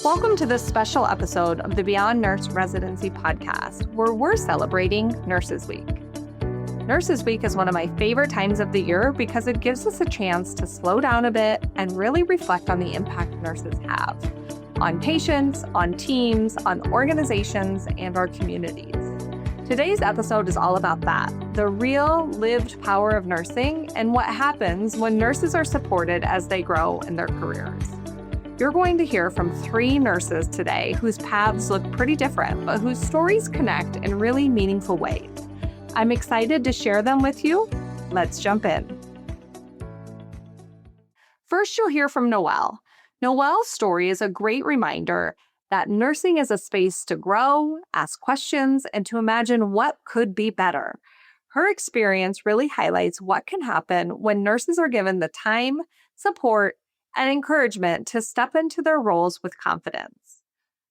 Welcome to this special episode of the Beyond Nurse Residency podcast, where we're celebrating Nurses Week. Nurses Week is one of my favorite times of the year because it gives us a chance to slow down a bit and really reflect on the impact nurses have on patients, on teams, on organizations, and our communities. Today's episode is all about that, the real lived power of nursing and what happens when nurses are supported as they grow in their careers. You're going to hear from 3 nurses today whose paths look pretty different, but whose stories connect in really meaningful ways. I'm excited to share them with you. Let's jump in. First, you'll hear from Noelle. Noelle's story is a great reminder that nursing is a space to grow, ask questions, and to imagine what could be better. Her experience really highlights what can happen when nurses are given the time, support, and encouragement to step into their roles with confidence.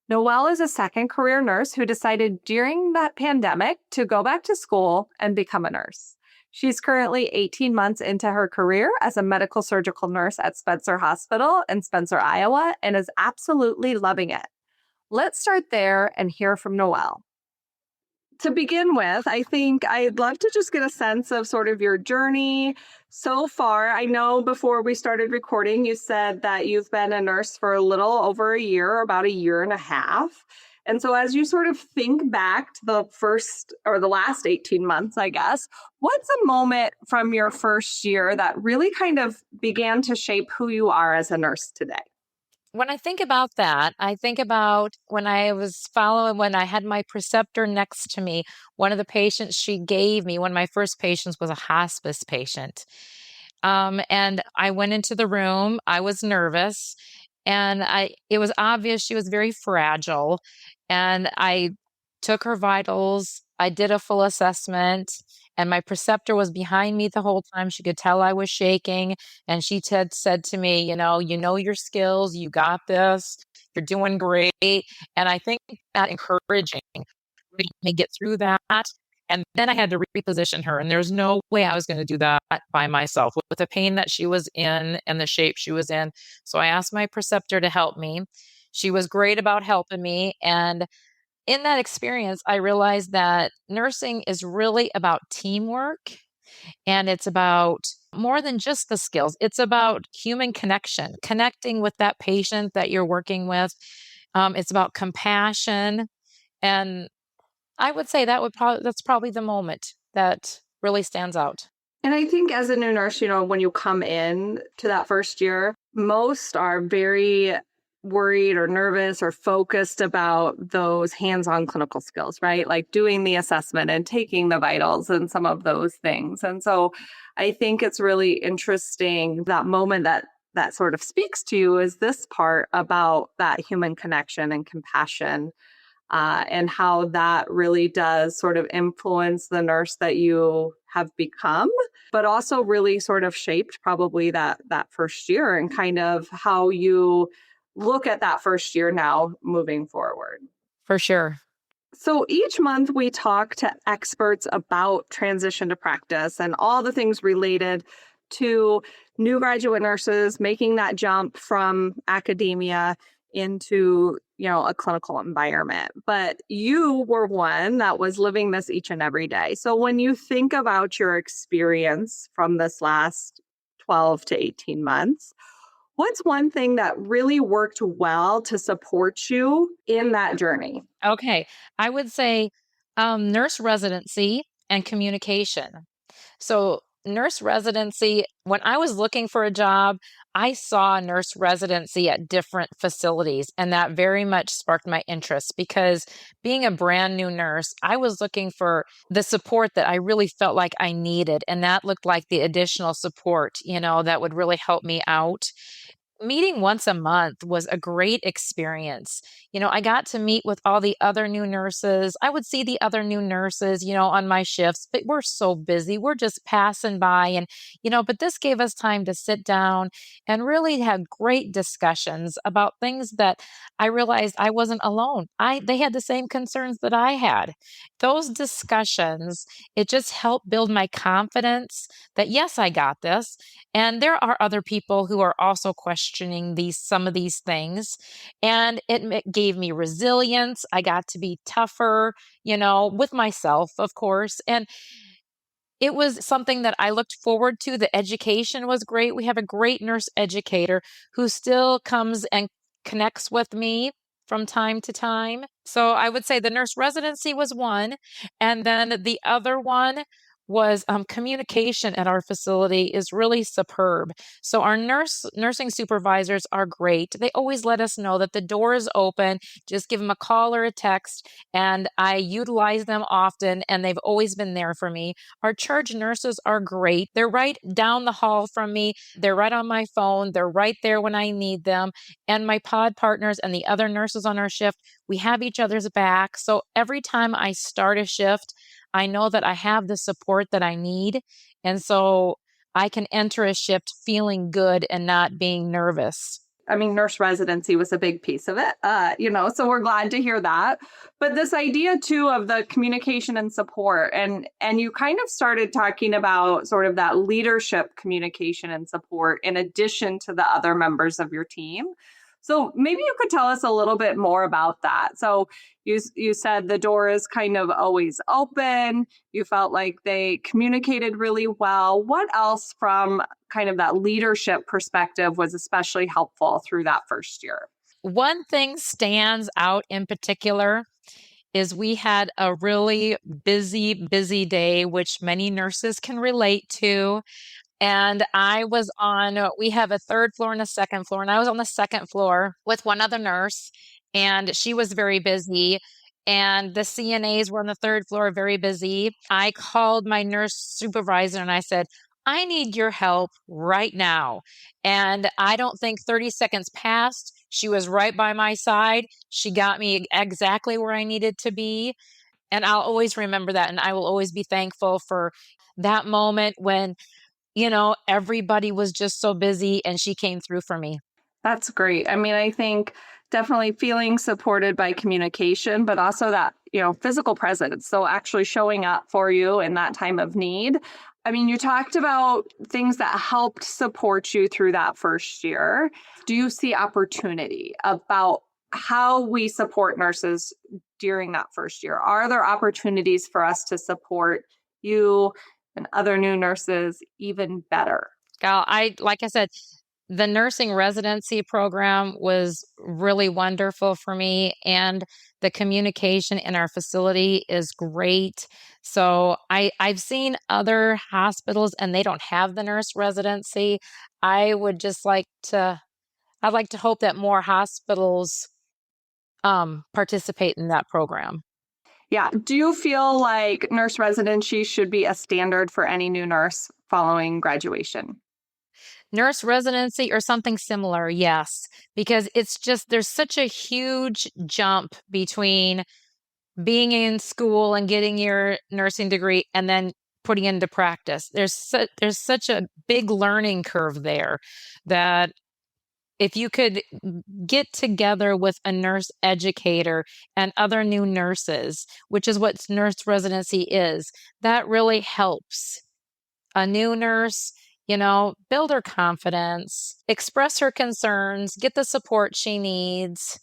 Noelle is a second career nurse who decided during that pandemic to go back to school and become a nurse. She's currently 18 months into her career as a medical surgical nurse at Spencer Hospital in Spencer, Iowa, and is absolutely loving it. Let's start there and hear from Noelle. To begin with, I think I'd love to just get a sense of sort of your journey so far. I know before we started recording, you said that you've been a nurse for a little over a year, about a year and a half. And so as you sort of think back to the first or the last 18 months, I guess, what's a moment from your first year that really kind of began to shape who you are as a nurse today? When I think about that, I think about when I had my preceptor next to me, one of the patients she gave me, one of my first patients was a hospice patient. And I went into the room, I was nervous, and it was obvious she was very fragile. And I took her vitals, I did a full assessment, and my preceptor was behind me the whole time. She could tell I was shaking. And she said to me, you know your skills, you got this, you're doing great. And I think that encouraging me get through that. And then I had to reposition her. And there's no way I was going to do that by myself with the pain that she was in and the shape she was in. So I asked my preceptor to help me. She was great about helping me. And in that experience, I realized that nursing is really about teamwork, and it's about more than just the skills. It's about human connection, connecting with that patient that you're working with. It's about compassion. And I would say that's probably the moment that really stands out. And I think as a new nurse, when you come in to that first year, most are very worried or nervous or focused about those hands-on clinical skills, right? Like doing the assessment and taking the vitals and some of those things. And so I think it's really interesting that moment that sort of speaks to you is this part about that human connection and compassion, and how that really does sort of influence the nurse that you have become, but also really sort of shaped probably that first year and kind of how you look at that first year now moving forward. For sure. So each month we talk to experts about transition to practice and all the things related to new graduate nurses making that jump from academia into, a clinical environment. But you were one that was living this each and every day. So when you think about your experience from this last 12 to 18 months, what's one thing that really worked well to support you in that journey? Okay. I would say nurse residency and communication. So nurse residency, when I was looking for a job, I saw nurse residency at different facilities, and that very much sparked my interest because being a brand new nurse, I was looking for the support that I really felt like I needed. And that looked like the additional support, that would really help me out. Meeting once a month was a great experience. I got to meet with all the other new nurses. I would see the other new nurses, on my shifts, but we're so busy. We're just passing by but this gave us time to sit down and really have great discussions about things that I realized I wasn't alone. They had the same concerns that I had. Those discussions, it just helped build my confidence that yes, I got this. And there are other people who are also questioning questioning some of these things. And it gave me resilience. I got to be tougher, with myself, of course. And it was something that I looked forward to. The education was great. We have a great nurse educator who still comes and connects with me from time to time. So I would say the nurse residency was one. And then the other one was communication at our facility is really superb. So our nursing supervisors are great. They always let us know that the door is open. Just give them a call or a text, and I utilize them often, and they've always been there for me. Our charge nurses are great. They're right down the hall from me. They're right on my phone. They're right there when I need them. And my pod partners and the other nurses on our shift, we have each other's back. So every time I start a shift, I know that I have the support that I need. And so I can enter a shift feeling good and not being nervous. I mean, nurse residency was a big piece of it, so we're glad to hear that. But this idea too of the communication and support, and you kind of started talking about sort of that leadership communication and support in addition to the other members of your team. So maybe you could tell us a little bit more about that. So you said the door is kind of always open. You felt like they communicated really well. What else from kind of that leadership perspective was especially helpful through that first year? One thing stands out in particular is we had a really busy, busy day, which many nurses can relate to. And we have a third floor and a second floor, and I was on the second floor with one other nurse, and she was very busy. And the CNAs were on the third floor, very busy. I called my nurse supervisor and I said, I need your help right now. And I don't think 30 seconds passed. She was right by my side. She got me exactly where I needed to be. And I'll always remember that. And I will always be thankful for that moment when everybody was just so busy and she came through for me. That's great. I mean, I think definitely feeling supported by communication, but also that, physical presence. So actually showing up for you in that time of need. I mean, you talked about things that helped support you through that first year. Do you see opportunity about how we support nurses during that first year? Are there opportunities for us to support you and other new nurses even better? Gal, like I said, the nursing residency program was really wonderful for me, and the communication in our facility is great. So I've seen other hospitals and they don't have the nurse residency. I would just I'd like to hope that more hospitals participate in that program. Yeah. Do you feel like nurse residency should be a standard for any new nurse following graduation? Nurse residency or something similar, yes, because there's such a huge jump between being in school and getting your nursing degree and then putting into practice. There's such a big learning curve there that if you could get together with a nurse educator and other new nurses, which is what nurse residency is, that really helps a new nurse, build her confidence, express her concerns, get the support she needs.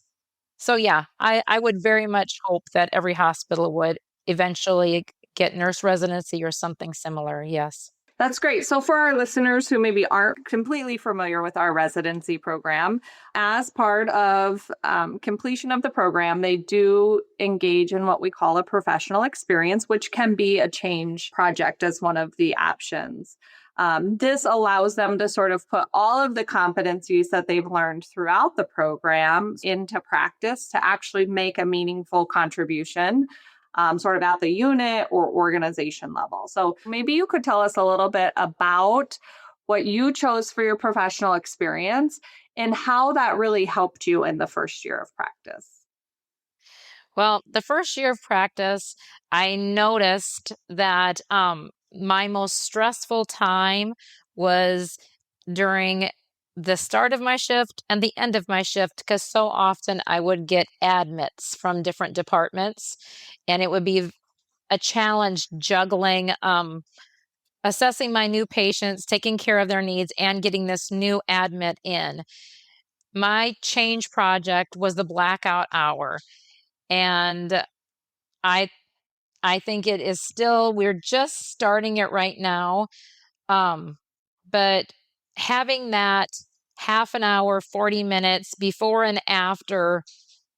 So, yeah, I would very much hope that every hospital would eventually get nurse residency or something similar. Yes. That's great. So, for our listeners who maybe aren't completely familiar with our residency program, as part of completion of the program, they do engage in what we call a professional experience, which can be a change project as one of the options. This allows them to sort of put all of the competencies that they've learned throughout the program into practice to actually make a meaningful contribution sort of at the unit or organization level. So maybe you could tell us a little bit about what you chose for your professional experience and how that really helped you in the first year of practice. Well, the first year of practice, I noticed that my most stressful time was during the start of my shift and the end of my shift because so often I would get admits from different departments, and it would be a challenge juggling assessing my new patients, taking care of their needs, and getting this new admit in. My change project was the blackout hour. And I I think it is still, we're just starting it right now. Um, but having that half an hour, 40 minutes before and after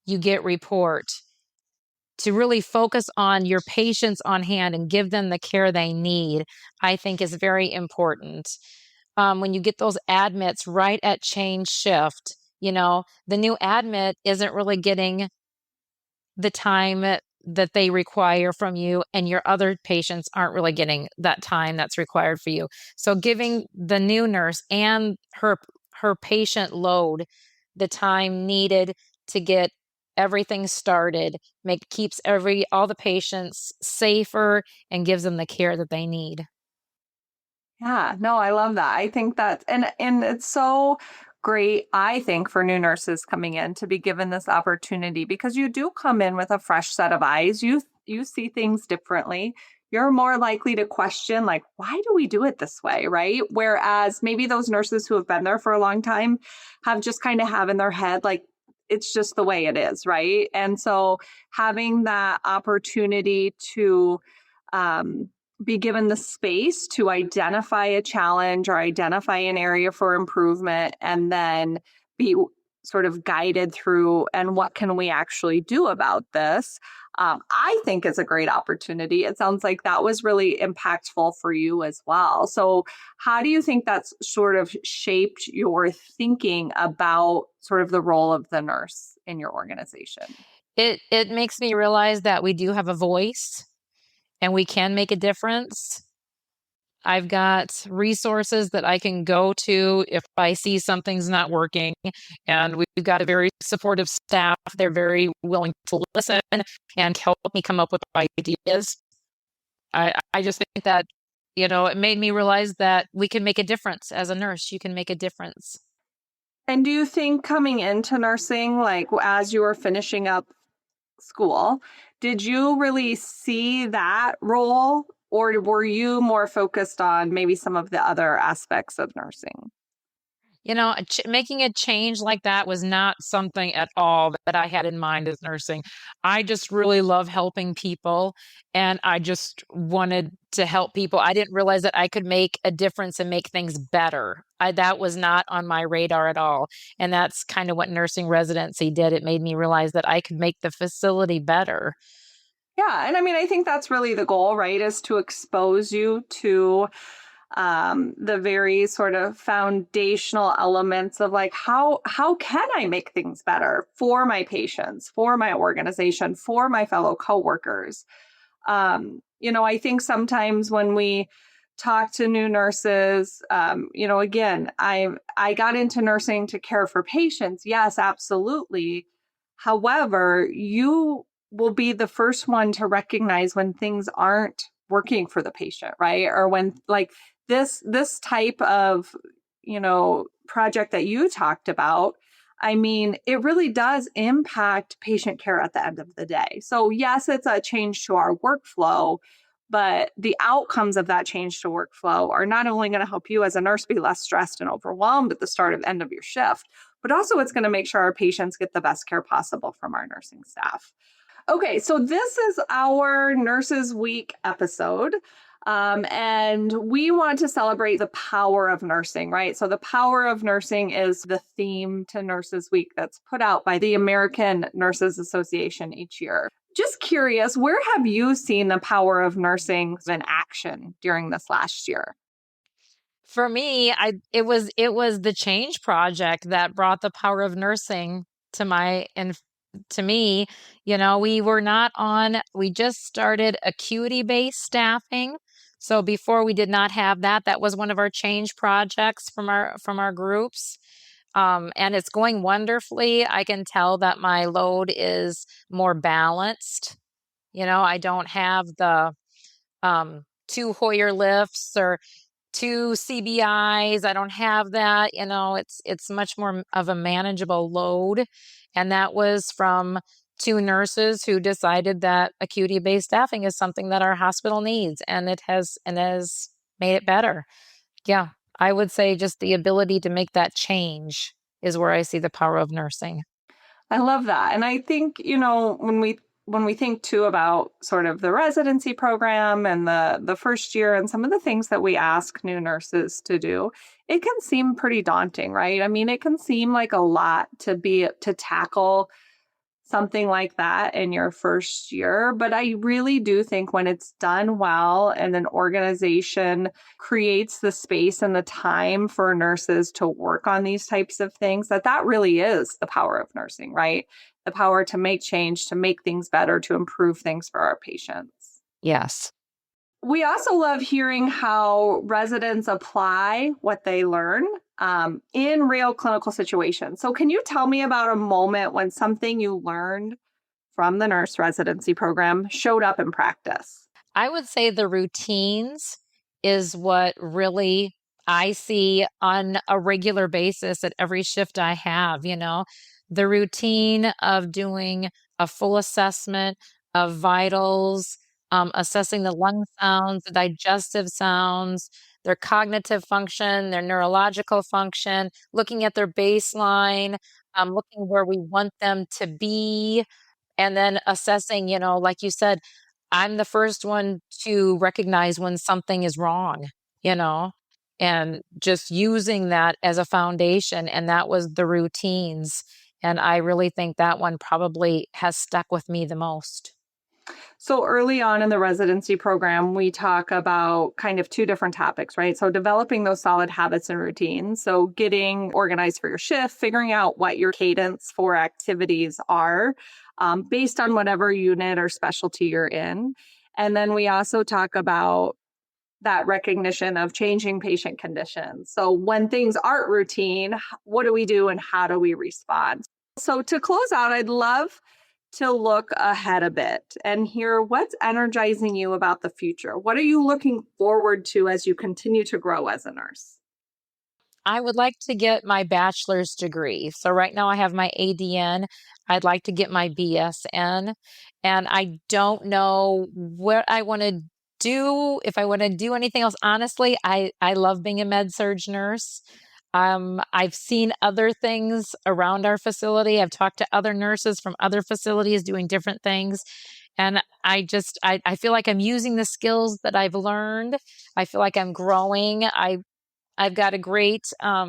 you get report to really focus on your patients on hand and give them the care they need, I think is very important. When you get those admits right at change shift, the new admit isn't really getting the time that they require from you, and your other patients aren't really getting that time that's required for you. So giving the new nurse and her patient load the time needed to get everything started keeps all the patients safer and gives them the care that they need. Yeah, no, I love that. I think that and it's so great, I think, for new nurses coming in to be given this opportunity because you do come in with a fresh set of eyes. You see things differently. You're more likely to question like, why do we do it this way, right? Whereas maybe those nurses who have been there for a long time have just kind of have in their head like it's just the way it is, right? And so having that opportunity to um be given the space to identify a challenge or identify an area for improvement and then be sort of guided through and what can we actually do about this. I think is a great opportunity. It sounds like that was really impactful for you as well. So how do you think that's sort of shaped your thinking about sort of the role of the nurse in your organization? It makes me realize that we do have a voice and we can make a difference. I've got resources that I can go to if I see something's not working. And we've got a very supportive staff. They're very willing to listen and help me come up with ideas. I just think that, it made me realize that we can make a difference as a nurse. You can make a difference. And do you think coming into nursing, like as you were finishing up school, did you really see that role or were you more focused on maybe some of the other aspects of nursing? Making a change like that was not something at all that I had in mind as nursing. I just really love helping people and I just wanted to help people. I didn't realize that I could make a difference and make things better. That was not on my radar at all. And that's kind of what nursing residency did. It made me realize that I could make the facility better. Yeah, and I mean, I think that's really the goal, right? Is to expose you to the very sort of foundational elements of like how can I make things better for my patients, for my organization, for my fellow coworkers. I think sometimes when we talk to new nurses, again, I got into nursing to care for patients. Yes, absolutely. However, you will be the first one to recognize when things aren't working for the patient, right? Or when like this type of, project that you talked about, I mean, it really does impact patient care at the end of the day. So, yes, it's a change to our workflow, but the outcomes of that change to workflow are not only going to help you as a nurse be less stressed and overwhelmed at the start of end of your shift, but also it's going to make sure our patients get the best care possible from our nursing staff. Okay, so this is our Nurses Week episode. And we want to celebrate the power of nursing, right? So, the power of nursing is the theme to Nurses Week that's put out by the American Nurses Association each year. Just curious, where have you seen the power of nursing in action during this last year? For me, it was the change project that brought the power of nursing to my and to me. We just started acuity-based staffing. So before we did not have that. That was one of our change projects from our groups. And it's going wonderfully. I can tell that my load is more balanced. I don't have the two Hoyer lifts or two CBIs. I don't have that. It's much more of a manageable load. And that was from two nurses who decided that acuity-based staffing is something that our hospital needs, and it has made it better. Yeah, I would say just the ability to make that change. is where I see the power of nursing. I love that. And I think, when we think too about sort of the residency program and the first year and some of the things that we ask new nurses to do, it can seem pretty daunting, right? I mean, it can seem like a lot to tackle something like that in your first year. But I really do think when it's done well and an organization creates the space and the time for nurses to work on these types of things, that really is the power of nursing, right? The power to make change, to make things better, to improve things for our patients. Yes. We also love hearing how residents apply what they learn in real clinical situations. So, can you tell me about a moment when something you learned from the nurse residency program showed up in practice? I would say the routines is what really I see on a regular basis at every shift I have, the routine of doing a full assessment of vitals, assessing the lung sounds, the digestive sounds, their cognitive function, their neurological function, looking at their baseline, looking where we want them to be, and then assessing, like you said, I'm the first one to recognize when something is wrong, you know, and just using that as a foundation. And that was the routines. And I really think that one probably has stuck with me the most. So, early on in the residency program, we talk about kind of two different topics, right? So, developing those solid habits and routines. So, getting organized for your shift, figuring out what your cadence for activities are based on whatever unit or specialty you're in. And then we also talk about that recognition of changing patient conditions. So, when things aren't routine, what do we do and how do we respond? So, to close out, I'd love to look ahead a bit and hear what's energizing you about the future. What are you looking forward to as you continue to grow as a nurse? I would like to get my bachelor's degree. So right now I have my ADN. I'd like to get my BSN. And I don't know what I want to do, if I want to do anything else. Honestly, I love being a med surg nurse. I've seen other things around our facility. I've talked to other nurses from other facilities doing different things. And I feel like I'm using the skills that I've learned. I feel like I'm growing. I've got a great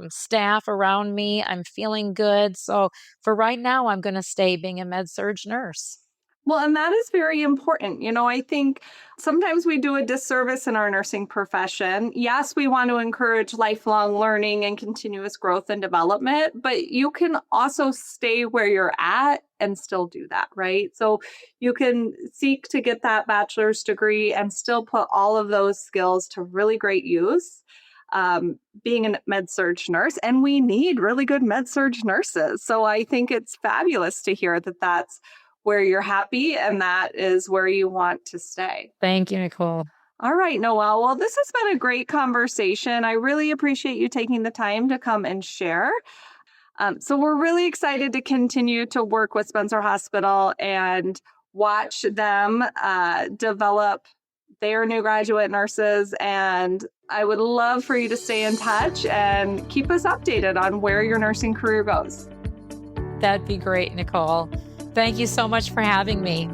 staff around me. I'm feeling good. So for right now, I'm going to stay being a med surg nurse. Well, and that is very important. I think sometimes we do a disservice in our nursing profession. Yes, we want to encourage lifelong learning and continuous growth and development, but you can also stay where you're at and still do that, right? So you can seek to get that bachelor's degree and still put all of those skills to really great use. Being a med surg nurse, and we need really good med surg nurses. So I think it's fabulous to hear that that's where you're happy and that is where you want to stay. Thank you, Nicole. All right, Noelle. Well, this has been a great conversation. I really appreciate you taking the time to come and share. So we're really excited to continue to work with Spencer Hospital and watch them develop their new graduate nurses. And I would love for you to stay in touch and keep us updated on where your nursing career goes. That'd be great, Nicole. Thank you so much for having me.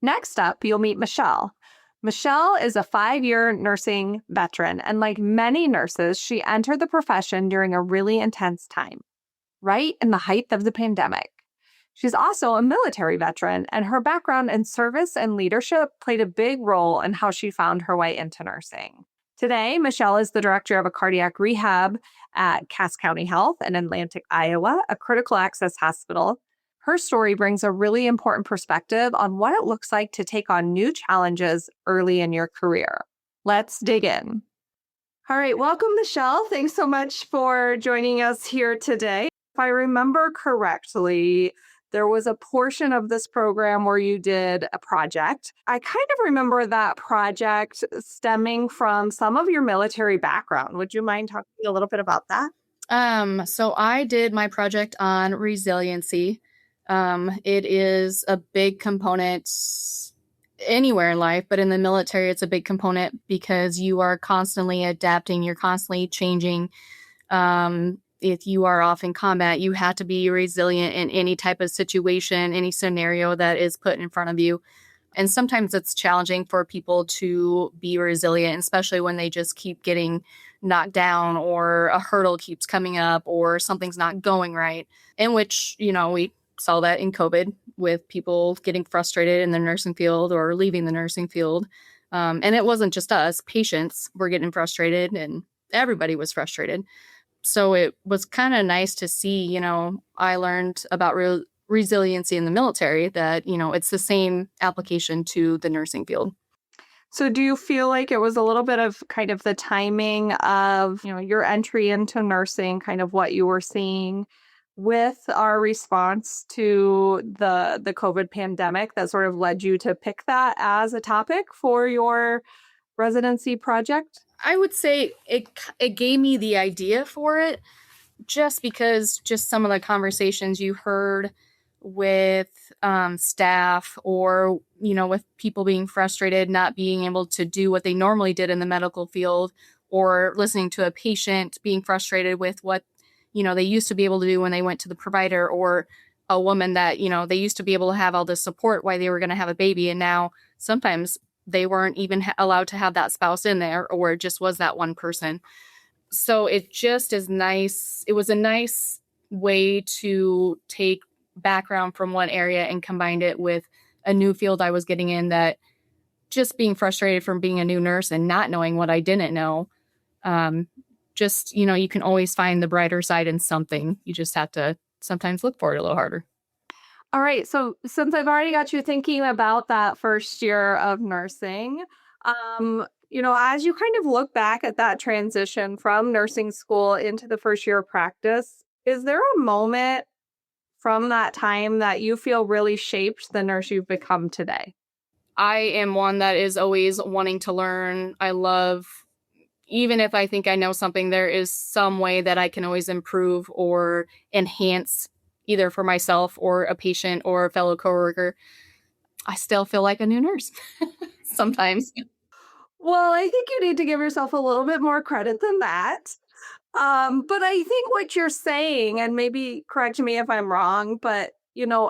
Next up, you'll meet Michelle. Michelle is a 5-year nursing veteran, and like many nurses, she entered the profession during a really intense time, right in the height of the pandemic. She's also a military veteran, and her background in service and leadership played a big role in how she found her way into nursing. Today, Michelle is the director of a cardiac rehab at Cass County Health in Atlantic, Iowa, a critical access hospital. Her story brings a really important perspective on what it looks like to take on new challenges early in your career. Let's dig in. All right, welcome, Michelle. Thanks so much for joining us here today. If I remember correctly, there was a portion of this program where you did a project. I kind of remember that project stemming from some of your military background. Would you mind talking a little bit about that? So I did my project on resiliency. It is a big component anywhere in life, but in the military, it's a big component because you are constantly adapting, you're constantly changing. If you are off in combat, you have to be resilient in any type of situation, any scenario that is put in front of you. And sometimes it's challenging for people to be resilient, especially when they just keep getting knocked down or a hurdle keeps coming up or something's not going right. In which, we saw that in COVID with people getting frustrated in the nursing field or leaving the nursing field. And it wasn't just us, patients were getting frustrated and everybody was frustrated. So it was kind of nice to see, I learned about resiliency in the military, that, it's the same application to the nursing field. So do you feel like it was a little bit of kind of the timing of, your entry into nursing, kind of what you were seeing with our response to the COVID pandemic that sort of led you to pick that as a topic for your residency project? I would say it gave me the idea for it, just because just some of the conversations you heard with staff, or with people being frustrated, not being able to do what they normally did in the medical field, or listening to a patient being frustrated with what they used to be able to do when they went to the provider, or a woman that they used to be able to have all this support while they were going to have a baby, and now sometimes they weren't even allowed to have that spouse in there, or it just was that one person. So it just is nice. It was a nice way to take background from one area and combined it with a new field I was getting in, that just being frustrated from being a new nurse and not knowing what I didn't know. You can always find the brighter side in something. You just have to sometimes look for it a little harder. All right. So since I've already got you thinking about that first year of nursing, as you kind of look back at that transition from nursing school into the first year of practice, is there a moment from that time that you feel really shaped the nurse you've become today? I am one that is always wanting to learn. I love, even if I think I know something, there is some way that I can always improve or enhance, either for myself or a patient or a fellow coworker. I still feel like a new nurse sometimes. Well, I think you need to give yourself a little bit more credit than that. But I think what you're saying, and maybe correct me if I'm wrong, but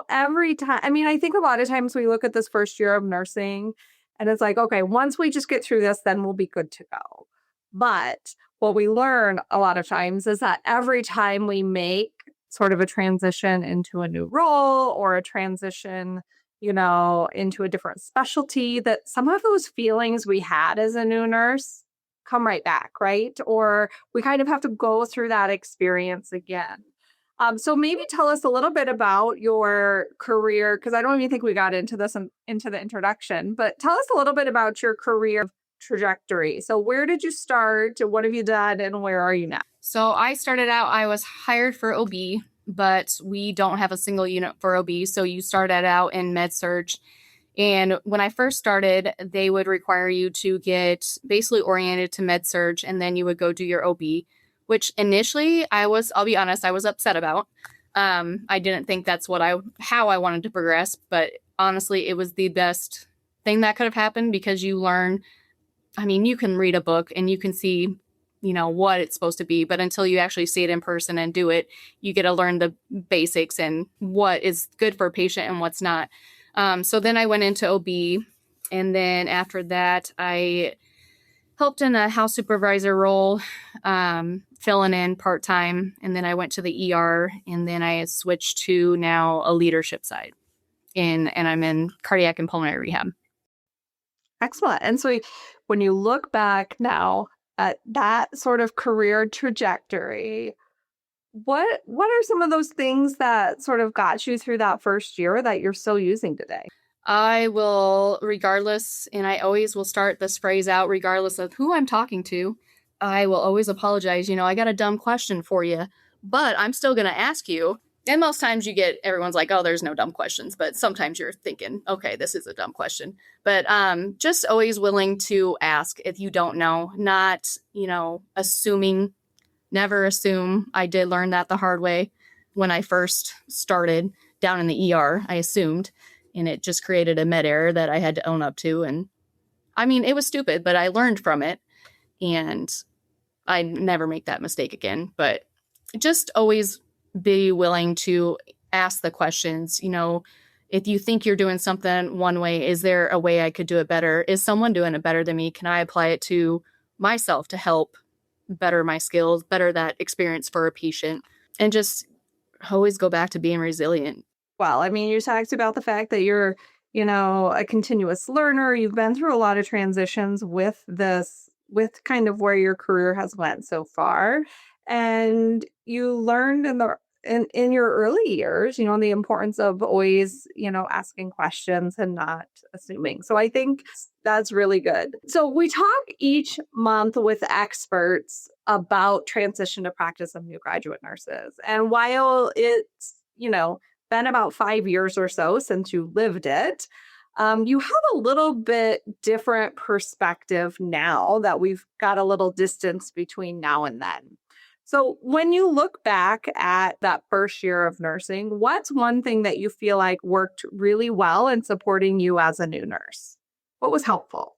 every time, I think a lot of times we look at this first year of nursing and it's like, okay, once we just get through this, then we'll be good to go. But what we learn a lot of times is that every time we make sort of a transition into a new role or a transition, into a different specialty, that some of those feelings we had as a new nurse come right back, right? Or we kind of have to go through that experience again. So maybe tell us a little bit about your career, because I don't even think we got into this into the introduction, but tell us a little bit about your career trajectory. So where did you start? What have you done? And where are you now? So I started out, I was hired for OB, but we don't have a single unit for OB. So you started out in med surg. And when I first started, they would require you to get basically oriented to med surg, and then you would go do your OB, which initially I'll be honest, I was upset about. I didn't think that's how I wanted to progress, but honestly, it was the best thing that could have happened, because you learn, you can read a book and you can see, what it's supposed to be, but until you actually see it in person and do it, you get to learn the basics and what is good for a patient and what's not. So then I went into OB, and then after that, I helped in a house supervisor role, filling in part-time, and then I went to the ER, and then I switched to now a leadership side, and I'm in cardiac and pulmonary rehab. Excellent. And so when you look back now at that sort of career trajectory, what are some of those things that sort of got you through that first year that you're still using today? I will, regardless, and I always will start this phrase out regardless of who I'm talking to, I will always apologize. I got a dumb question for you, but I'm still going to ask you. And most times everyone's like, oh, there's no dumb questions. But sometimes you're thinking, okay, this is a dumb question. But just always willing to ask if you don't know, not, assuming. Never assume. I did learn that the hard way when I first started down in the ER. I assumed, and it just created a med error that I had to own up to. And it was stupid, but I learned from it. And I never make that mistake again. But just always be willing to ask the questions. If you think you're doing something one way, is there a way I could do it better? Is someone doing it better than me? Can I apply it to myself to help better my skills, better that experience for a patient? And just always go back to being resilient. Well, I mean, you talked about the fact that you're, a continuous learner. You've been through a lot of transitions with this, with kind of where your career has went so far. And you learned in your early years, the importance of always, asking questions and not assuming. So I think that's really good. So we talk each month with experts about transition to practice of new graduate nurses. And while it's, been about 5 years or so since you lived it, you have a little bit different perspective now that we've got a little distance between now and then. So when you look back at that first year of nursing, what's one thing that you feel like worked really well in supporting you as a new nurse? What was helpful?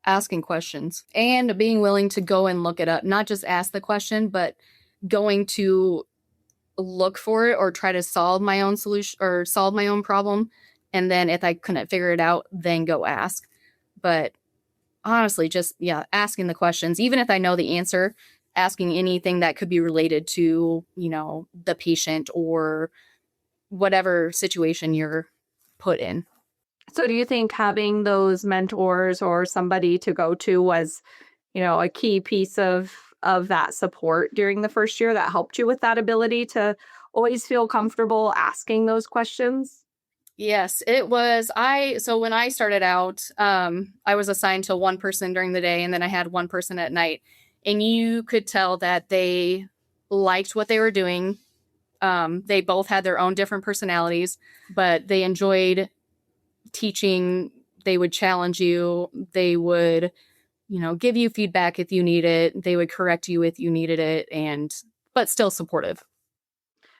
Asking questions and being willing to go and look it up, not just ask the question, but going to look for it or try to solve my own solution or solve my own problem. And then if I couldn't figure it out, then go ask. But honestly, just, asking the questions, even if I know the answer, asking anything that could be related to, the patient or whatever situation you're put in. So do you think having those mentors or somebody to go to was, a key piece of that support during the first year that helped you with that ability to always feel comfortable asking those questions? Yes, it was. So when I started out, I was assigned to one person during the day and then I had one person at night. And you could tell that they liked what they were doing. They both had their own different personalities, but they enjoyed teaching. They would challenge you. They would, give you feedback if you need it. They would correct you if you needed it, but still supportive.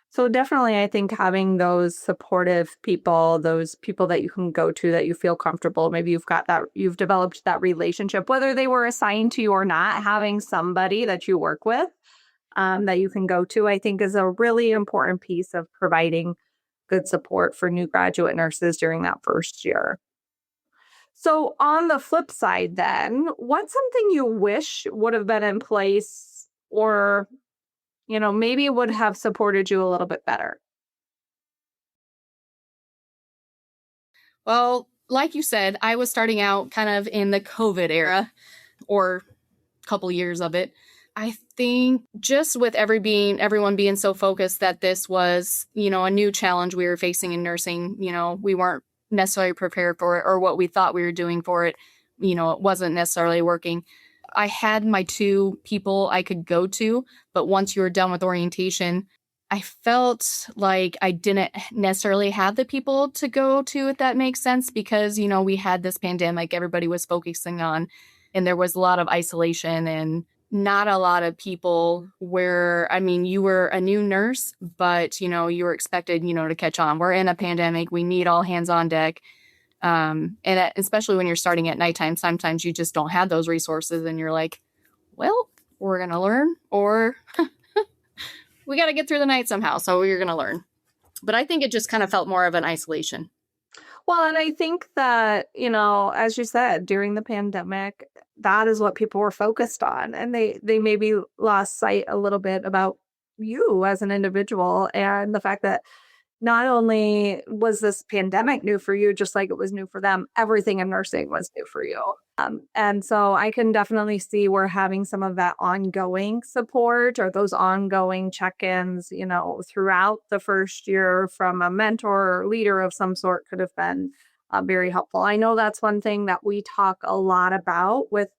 So definitely, I think having those supportive people, those people that you can go to that you feel comfortable, maybe you've developed that relationship, whether they were assigned to you or not, having somebody that you work with that you can go to, I think is a really important piece of providing good support for new graduate nurses during that first year. So on the flip side then, what's something you wish would have been in place or, maybe would have supported you a little bit better? Well, like you said, I was starting out kind of in the COVID era or a couple years of it. I think just with everyone being so focused that this was, a new challenge we were facing in nursing, we weren't necessarily prepared for it or what we thought we were doing for it, it wasn't necessarily working. I had my two people I could go to, but once you were done with orientation, I felt like I didn't necessarily have the people to go to, if that makes sense, because, we had this pandemic everybody was focusing on, and there was a lot of isolation and not a lot of people you were a new nurse, but, you were expected, to catch on. We're in a pandemic. We need all hands on deck. Especially when you're starting at nighttime, sometimes you just don't have those resources and you're like, well, we're going to learn or we got to get through the night somehow. So we're going to learn. But I think it just kind of felt more of an isolation. Well, and I think that, as you said, during the pandemic, that is what people were focused on. And they maybe lost sight a little bit about you as an individual and the fact that not only was this pandemic new for you, just like it was new for them, everything in nursing was new for you. And so I can definitely see where having some of that ongoing support or those ongoing check-ins, throughout the first year from a mentor or leader of some sort could have been very helpful. I know that's one thing that we talk a lot about with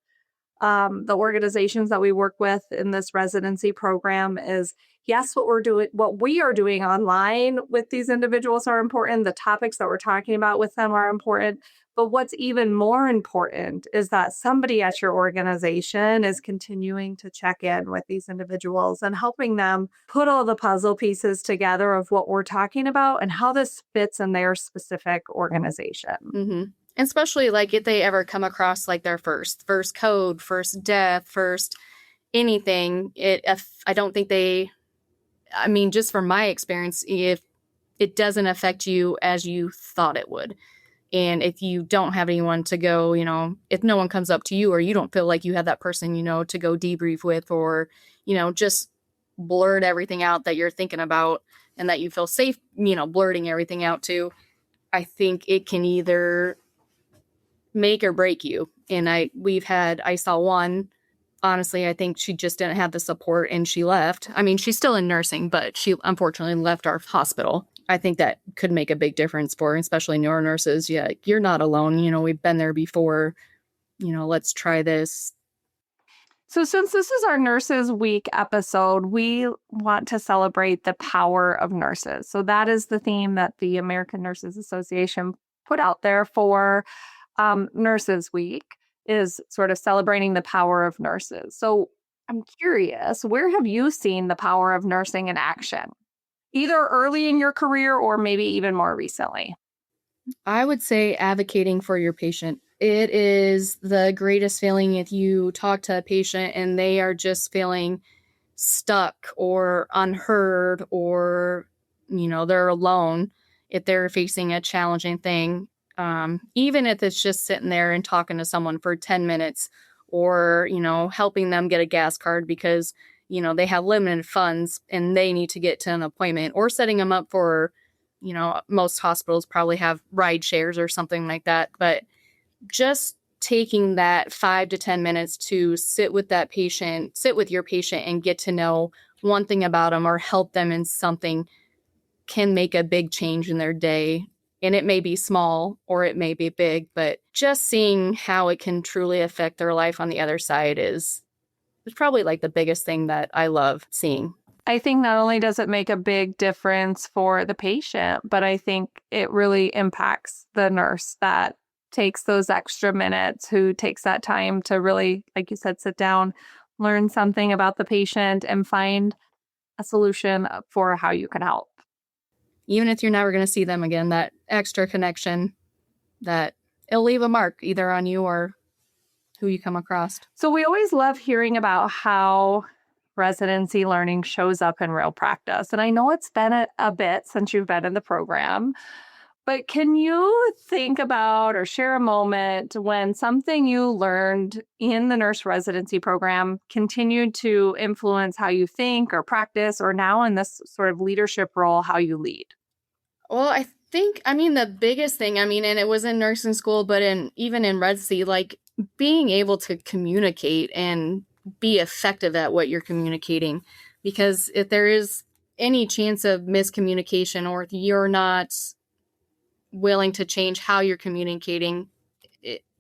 the organizations that we work with in this residency program is yes, what we are doing online with these individuals are important. The topics that we're talking about with them are important. But what's even more important is that somebody at your organization is continuing to check in with these individuals and helping them put all the puzzle pieces together of what we're talking about and how this fits in their specific organization. Mm-hmm. Especially like if they ever come across like their first code, first death, first anything, I don't think just from my experience, if it doesn't affect you as you thought it would. And if you don't have anyone to go, if no one comes up to you or you don't feel like you have that person, to go debrief with, or, just blurt everything out that you're thinking about and that you feel safe, blurting everything out to, I think it can either make or break you. And I saw one, honestly, I think she just didn't have the support and she left. I mean, she's still in nursing, but she unfortunately left our hospital. I think that could make a big difference for especially newer nurses. Yeah, you're not alone. We've been there before. Let's try this. So since this is our Nurses Week episode, we want to celebrate the power of nurses. So that is the theme that the American Nurses Association put out there for Nurses Week, is sort of celebrating the power of nurses. So I'm curious, where have you seen the power of nursing in action? Either early in your career or maybe even more recently. I would say advocating for your patient. It is the greatest feeling if you talk to a patient and they are just feeling stuck or unheard, or, they're alone if they're facing a challenging thing. Even if it's just sitting there and talking to someone for 10 minutes, or, helping them get a gas card because, they have limited funds and they need to get to an appointment, or setting them up for, most hospitals probably have ride shares or something like that. But just taking that 5 to 10 minutes to sit with your patient and get to know one thing about them or help them in something can make a big change in their day. And it may be small or it may be big, but just seeing how it can truly affect their life on the other side is probably like the biggest thing that I love seeing. I think not only does it make a big difference for the patient, but I think it really impacts the nurse that takes those extra minutes, who takes that time to really, like you said, sit down, learn something about the patient, and find a solution for how you can help. Even if you're never going to see them again, that extra connection, that it'll leave a mark either on you or who you come across. So we always love hearing about how residency learning shows up in real practice. And I know it's been a bit since you've been in the program, but can you think about or share a moment when something you learned in the nurse residency program continued to influence how you think or practice, or now in this sort of leadership role, how you lead? Well, I think, the biggest thing, and it was in nursing school, but even in residency, like being able to communicate and be effective at what you're communicating. Because if there is any chance of miscommunication, or if you're not willing to change how you're communicating,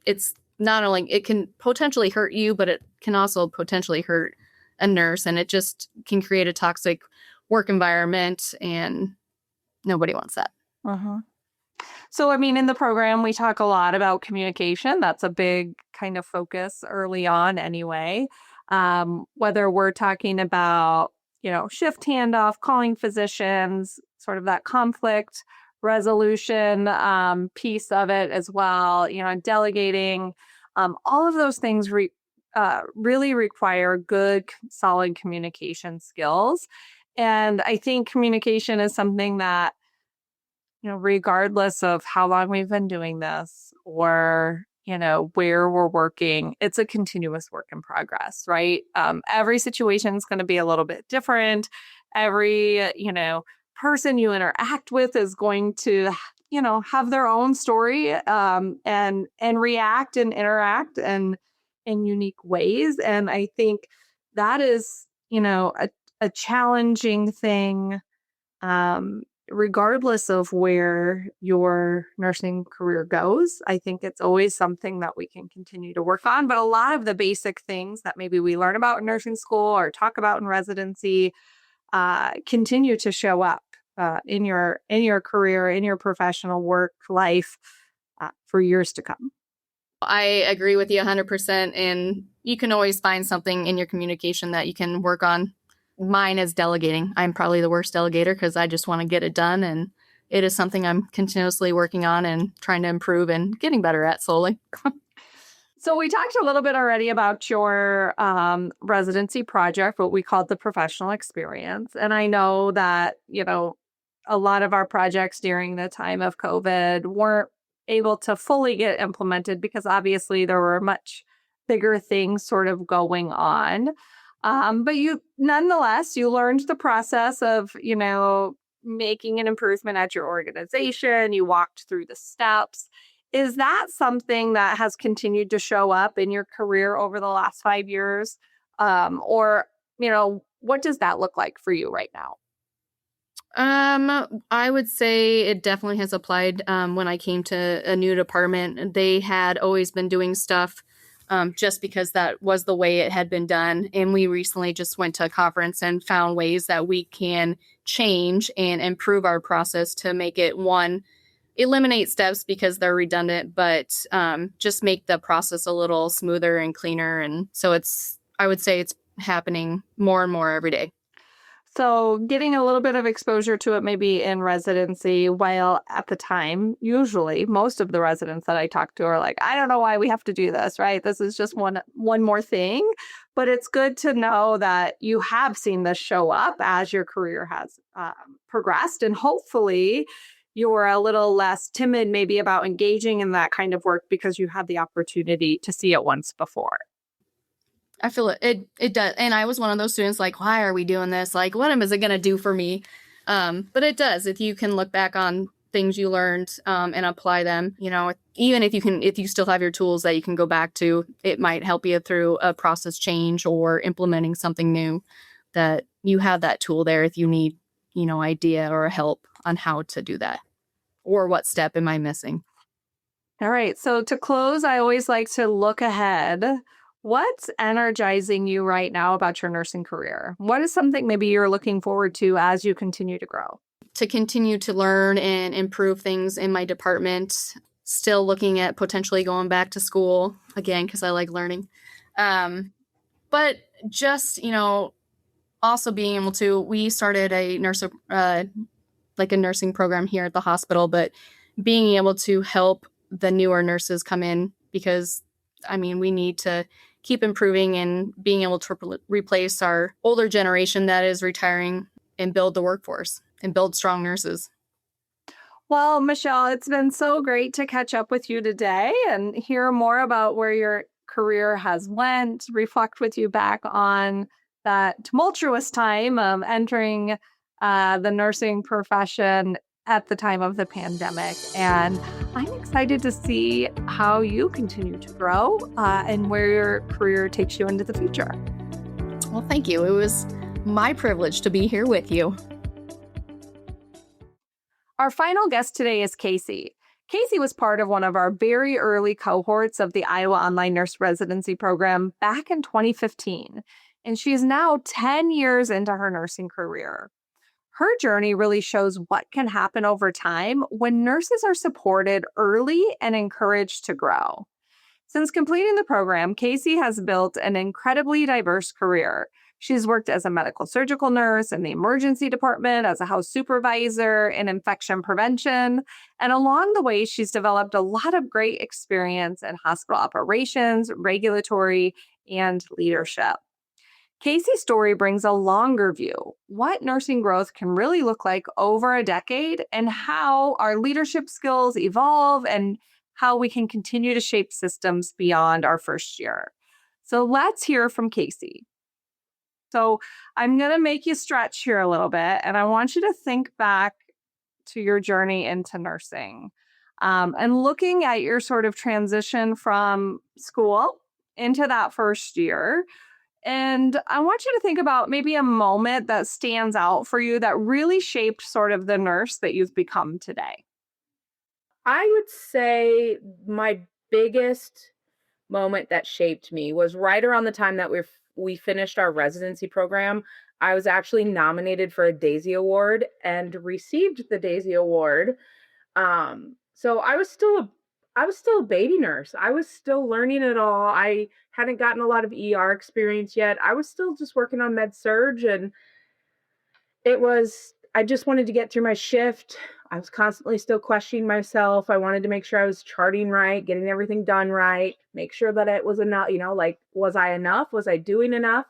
it's not only, it can potentially hurt you, but it can also potentially hurt a nurse, and it just can create a toxic work environment, and nobody wants that. Uh-huh. So, in the program, we talk a lot about communication. That's a big kind of focus early on anyway. Whether we're talking about, shift handoff, calling physicians, sort of that conflict resolution piece of it as well, delegating, all of those things really require good, solid communication skills. And I think communication is something that, regardless of how long we've been doing this or, where we're working, it's a continuous work in progress, right? Every situation is going to be a little bit different. Every, person you interact with is going to, have their own story and react and interact in unique ways. And I think that is, a challenging thing, regardless of where your nursing career goes. I think it's always something that we can continue to work on. But a lot of the basic things that maybe we learn about in nursing school or talk about in residency continue to show up in your career, in your professional work life for years to come. I agree with you 100%. And you can always find something in your communication that you can work on. Mine is delegating. I'm probably the worst delegator because I just want to get it done. And it is something I'm continuously working on and trying to improve and getting better at slowly. So we talked a little bit already about your residency project, what we called the professional experience. And I know that, a lot of our projects during the time of COVID weren't able to fully get implemented because obviously there were much bigger things sort of going on. But nonetheless, you learned the process of, making an improvement at your organization. You walked through the steps. Is that something that has continued to show up in your career over the last 5 years? Or, what does that look like for you right now? I would say it definitely has applied when I came to a new department. They had always been doing stuff just because that was the way it had been done. And we recently just went to a conference and found ways that we can change and improve our process to make it one, eliminate steps because they're redundant, but just make the process a little smoother and cleaner. And so I would say it's happening more and more every day. So, getting a little bit of exposure to it maybe in residency, while at the time, usually most of the residents that I talk to are like, I don't know why we have to do this, right? This is just one more thing. But it's good to know that you have seen this show up as your career has progressed. And hopefully, you're a little less timid maybe about engaging in that kind of work because you had the opportunity to see it once before. I feel it does. And I was one of those students like, why are we doing this? Like, what is it going to do for me? But it does. If you can look back on things you learned and apply them, even if you still have your tools that you can go back to, it might help you through a process change or implementing something new, that you have that tool there if you need, idea or help on how to do that, or what step am I missing. All right. So to close, I always like to look ahead. What's energizing you right now about your nursing career? What is something maybe you're looking forward to as you continue to grow? To continue to learn and improve things in my department. Still looking at potentially going back to school again because I like learning. But just, also being able to, we started a like a nursing program here at the hospital, but being able to help the newer nurses come in because, we need to keep improving and being able to replace our older generation that is retiring and build the workforce and build strong nurses. Well, Michelle, it's been so great to catch up with you today and hear more about where your career has went, reflect with you back on that tumultuous time of entering the nursing profession at the time of the pandemic. And I'm excited to see how you continue to grow and where your career takes you into the future. Well, thank you. It was my privilege to be here with you. Our final guest today is Casey. Casey was part of one of our very early cohorts of the Iowa Online Nurse Residency Program back in 2015, and she is now 10 years into her nursing career. Her journey really shows what can happen over time when nurses are supported early and encouraged to grow. Since completing the program, Casey has built an incredibly diverse career. She's worked as a medical surgical nurse in the emergency department, as a house supervisor in infection prevention, and along the way, she's developed a lot of great experience in hospital operations, regulatory, and leadership. Casey's story brings a longer view, what nursing growth can really look like over a decade, and how our leadership skills evolve and how we can continue to shape systems beyond our first year. So let's hear from Casey. So I'm going to make you stretch here a little bit, and I want you to think back to your journey into nursing and looking at your sort of transition from school into that first year. And I want you to think about maybe a moment that stands out for you that really shaped sort of the nurse that you've become today. I would say my biggest moment that shaped me was right around the time that we finished our residency program. I was actually nominated for a Daisy Award and received the Daisy Award. So I was still a baby nurse. I was still learning it all. I hadn't gotten a lot of ER experience yet. I was still just working on med surg, and I just wanted to get through my shift. I was constantly still questioning myself. I wanted to make sure I was charting right, getting everything done right, make sure that it was enough, like, was I enough? Was I doing enough?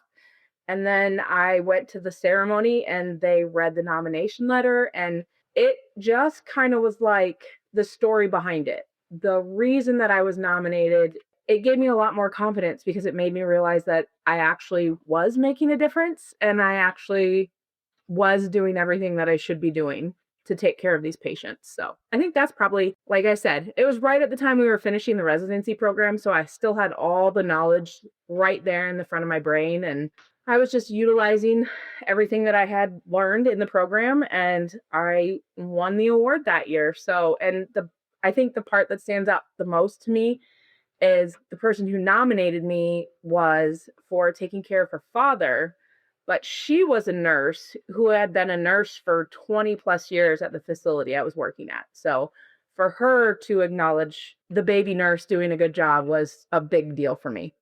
And then I went to the ceremony and they read the nomination letter, and it just kind of was like the story behind it. The reason that I was nominated, it gave me a lot more confidence because it made me realize that I actually was making a difference and I actually was doing everything that I should be doing to take care of these patients. So I think that's probably, like I said, it was right at the time we were finishing the residency program. So I still had all the knowledge right there in the front of my brain. And I was just utilizing everything that I had learned in the program, and I won the award that year. So, I think the part that stands out the most to me is the person who nominated me was for taking care of her father, but she was a nurse who had been a nurse for 20 plus years at the facility I was working at. So for her to acknowledge the baby nurse doing a good job was a big deal for me.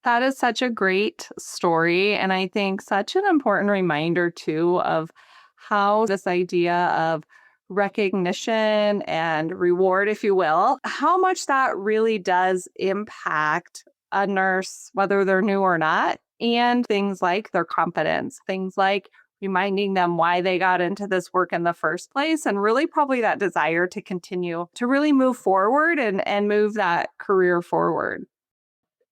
That is such a great story. And I think such an important reminder, too, of how this idea of recognition and reward, if you will, how much that really does impact a nurse, whether they're new or not, and things like their competence, things like reminding them why they got into this work in the first place, and really probably that desire to continue to really move forward and move that career forward.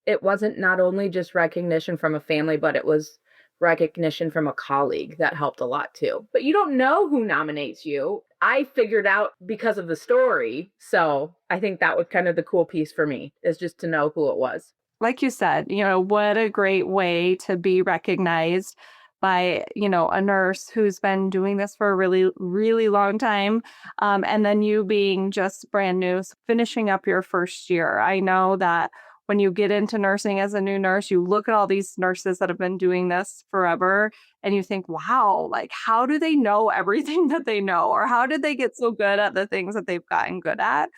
It wasn't not only just recognition from a family, but it was recognition from a colleague that helped a lot too. But you don't know who nominates you. I figured out because of the story. So I think that was kind of the cool piece for me, is just to know who it was. Like you said, what a great way to be recognized by, a nurse who's been doing this for a really, really long time. And then you being just brand new, finishing up your first year. I know that when you get into nursing as a new nurse, you look at all these nurses that have been doing this forever and you think, wow, like, how do they know everything that they know? Or how did they get so good at the things that they've gotten good at?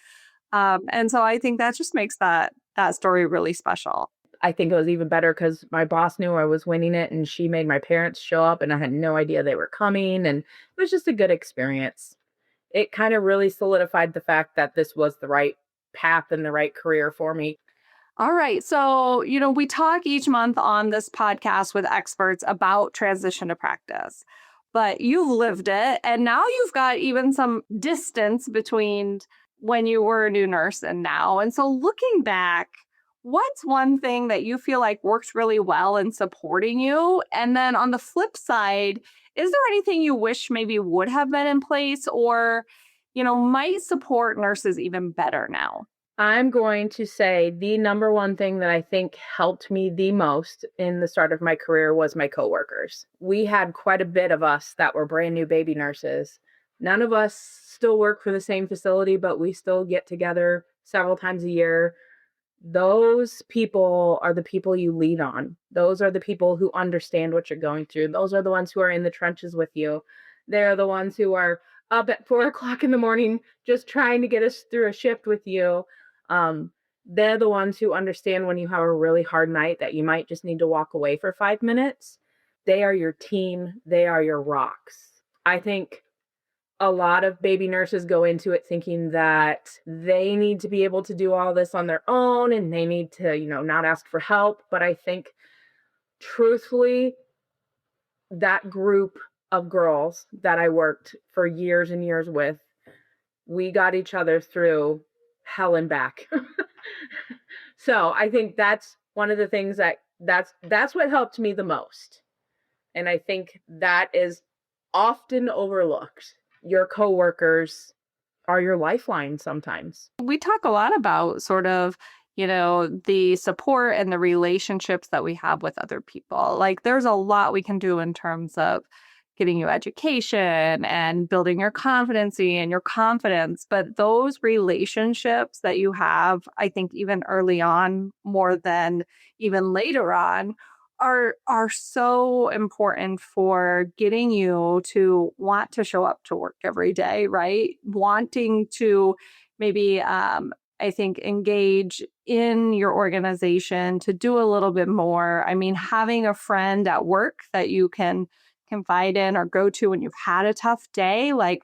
And so I think that just makes that story really special. I think it was even better because my boss knew I was winning it, and she made my parents show up, and I had no idea they were coming. And it was just a good experience. It kind of really solidified the fact that this was the right path and the right career for me. All right. So, we talk each month on this podcast with experts about transition to practice, but you've lived it. And now you've got even some distance between when you were a new nurse and now. And so, looking back, what's one thing that you feel like works really well in supporting you? And then on the flip side, is there anything you wish maybe would have been in place or, might support nurses even better now? I'm going to say the number one thing that I think helped me the most in the start of my career was my coworkers. We had quite a bit of us that were brand new baby nurses. None of us still work for the same facility, but we still get together several times a year. Those people are the people you lean on. Those are the people who understand what you're going through. Those are the ones who are in the trenches with you. They're the ones who are up at 4 o'clock in the morning just trying to get us through a shift with you. Um, they're the ones who understand when you have a really hard night that you might just need to walk away for 5 minutes. They are your team. They are your rocks. I think a lot of baby nurses go into it thinking that they need to be able to do all this on their own and they need to, not ask for help. But I think truthfully, that group of girls that I worked for years and years with, we got each other through hell and back. So I think that's one of the things that's what helped me the most. And I think that is often overlooked. Your coworkers are your lifeline sometimes. We talk a lot about sort of, the support and the relationships that we have with other people. Like there's a lot we can do in terms of getting you education and building your competency and your confidence. But those relationships that you have, I think even early on, more than even later on, are so important for getting you to want to show up to work every day, right? Wanting to maybe I think engage in your organization to do a little bit more. I mean, having a friend at work that you can confide in or go to when you've had a tough day, like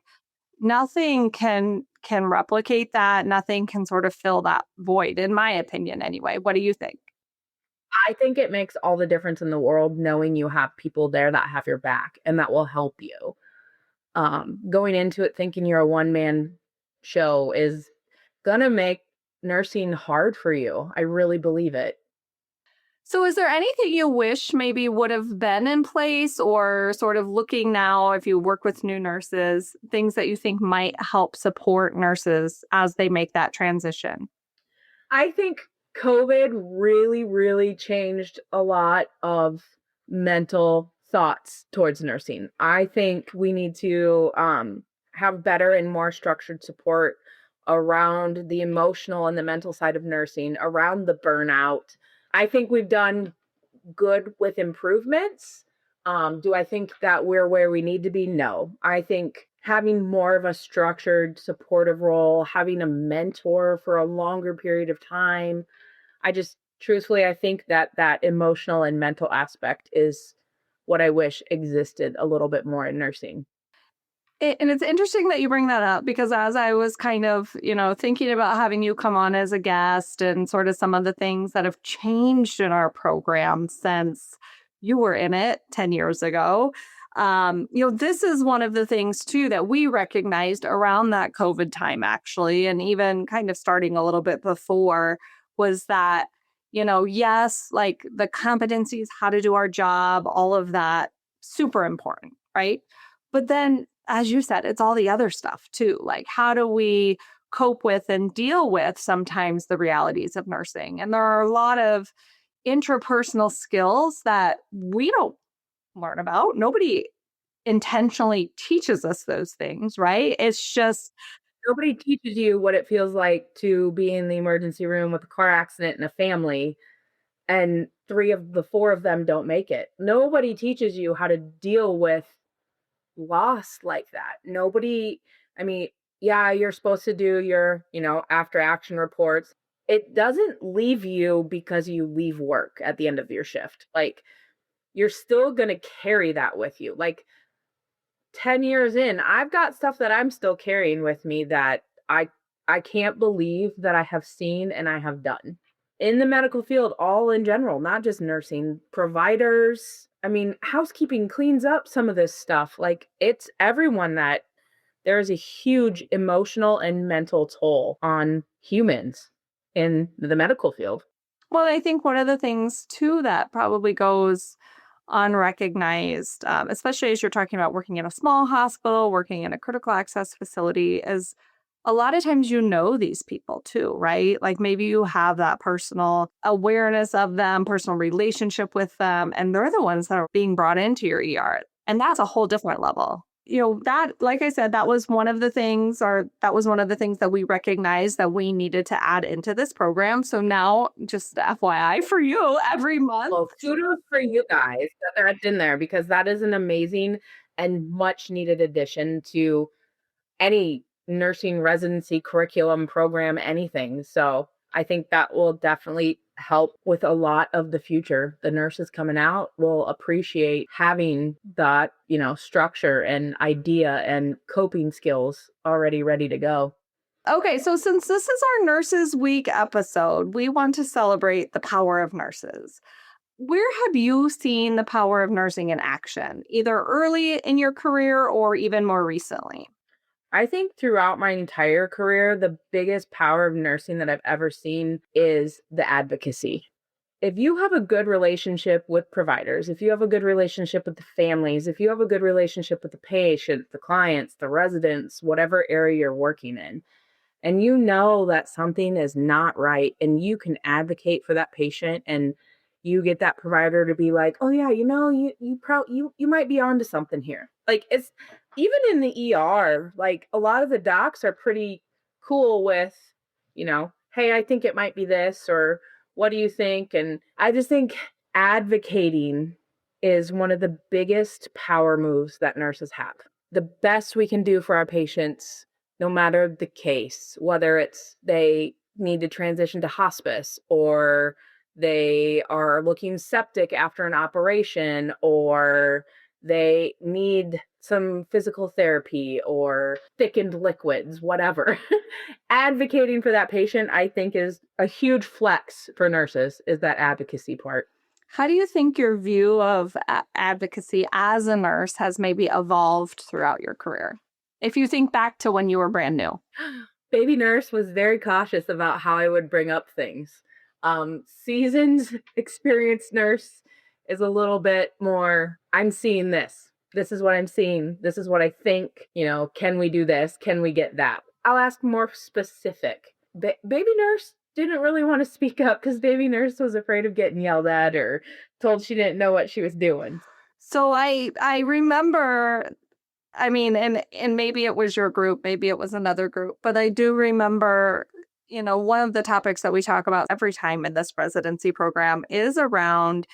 nothing can replicate that. Nothing can sort of fill that void, in my opinion, anyway. What do you think? I think it makes all the difference in the world knowing you have people there that have your back and that will help you. Going into it thinking you're a one-man show is gonna make nursing hard for you. I really believe it. So, is there anything you wish maybe would have been in place, or sort of looking now, if you work with new nurses, things that you think might help support nurses as they make that transition? I think COVID really, really changed a lot of mental thoughts towards nursing. I think we need to have better and more structured support around the emotional and the mental side of nursing, around the burnout. I think we've done good with improvements. Do I think that we're where we need to be? No. I think having more of a structured, supportive role, having a mentor for a longer period of time, I just truthfully, I think that that emotional and mental aspect is what I wish existed a little bit more in nursing. And it's interesting that you bring that up, because as I was kind of, thinking about having you come on as a guest and sort of some of the things that have changed in our program since you were in it 10 years ago, this is one of the things too that we recognized around that COVID time, actually, and even kind of starting a little bit before, was that, yes, like the competencies, how to do our job, all of that, super important, right? But then, as you said, it's all the other stuff too. Like, how do we cope with and deal with sometimes the realities of nursing? And there are a lot of interpersonal skills that we don't learn about. Nobody intentionally teaches us those things, right? It's just, Nobody teaches you what it feels like to be in the emergency room with a car accident and a family, and three of the four of them don't make it. Nobody teaches you how to deal with loss like that. Nobody, I mean, yeah, you're supposed to do your, after action reports. It doesn't leave you because you leave work at the end of your shift. Like, you're still going to carry that with you. Like, 10 years in, I've got stuff that I'm still carrying with me that I can't believe that I have seen and I have done in the medical field, all in general, not just nursing, providers. I mean, housekeeping cleans up some of this stuff. Like, it's everyone that there's a huge emotional and mental toll on humans in the medical field. well, I think one of the things too that probably goes unrecognized, especially as you're talking about working in a small hospital, working in a critical access facility, is a lot of times these people too, right? Like maybe you have that personal awareness of them, personal relationship with them, and they're the ones that are being brought into your ER. And that's a whole different level. That, like I said, that was one of the things, that we recognized that we needed to add into this program. So now, just FYI for you, every month. Well, kudos for you guys that they're in there, because that is an amazing and much needed addition to any nursing residency curriculum program, anything. So I think that will definitely help with a lot of the future. The nurses coming out will appreciate having that, structure and idea and coping skills already ready to go. Okay, so since this is our Nurses Week episode, we want to celebrate the power of nurses. Where have you seen the power of nursing in action, either early in your career or even more recently? I think throughout my entire career, the biggest power of nursing that I've ever seen is the advocacy. If you have a good relationship with providers, if you have a good relationship with the families, if you have a good relationship with the patients, the clients, the residents, whatever area you're working in, and you know that something is not right, and you can advocate for that patient, and you get that provider to be like, oh yeah, you might be onto something here. Like, it's even in the ER, like a lot of the docs are pretty cool with, hey, I think it might be this, or what do you think? And I just think advocating is one of the biggest power moves that nurses have. The best we can do for our patients, no matter the case, whether it's they need to transition to hospice, or they are looking septic after an operation, or they need some physical therapy or thickened liquids, whatever. Advocating for that patient, I think, is a huge flex for nurses, is that advocacy part. How do you think your view of advocacy as a nurse has maybe evolved throughout your career? If you think back to when you were brand new. Baby nurse was very cautious about how I would bring up things. Seasoned, experienced nurse is a little bit more, I'm seeing this. This is what I'm seeing. This is what I think. Can we do this? Can we get that? I'll ask more specific. Baby nurse didn't really want to speak up because baby nurse was afraid of getting yelled at or told she didn't know what she was doing. So I remember, I mean, and maybe it was your group, maybe it was another group, but I do remember, one of the topics that we talk about every time in this residency program is around,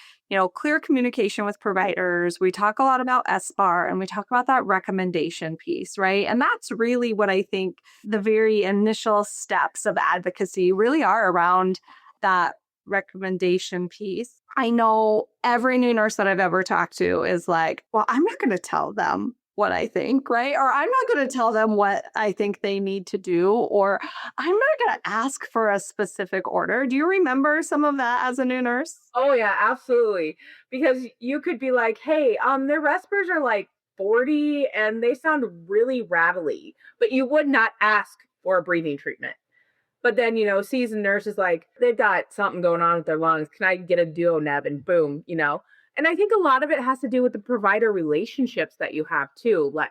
clear communication with providers. We talk a lot about SBAR and we talk about that recommendation piece, right? And that's really what I think the very initial steps of advocacy really are around that recommendation piece. I know every new nurse that I've ever talked to is like, well, I'm not going to tell them what I think, right? Or I'm not going to tell them what I think they need to do, or I'm not going to ask for a specific order. Do you remember some of that as a new nurse? Oh yeah, absolutely. Because you could be like, hey, their respiratories are like 40 and they sound really rattly, but you would not ask for a breathing treatment. But then, seasoned nurse is like, they've got something going on with their lungs. Can I get a duo neb? And boom, And I think a lot of it has to do with the provider relationships that you have too. Like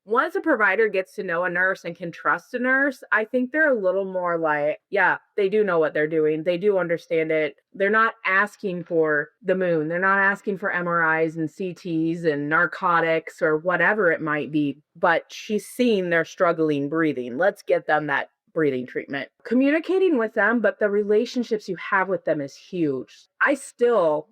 once a provider gets to know a nurse and can trust a nurse, I think they're a little more like, yeah, they do know what they're doing. They do understand it. They're not asking for the moon. They're not asking for MRIs and CTs and narcotics or whatever it might be. But she's seen they're struggling breathing. Let's get them that breathing treatment. Communicating with them, but the relationships you have with them is huge. I still,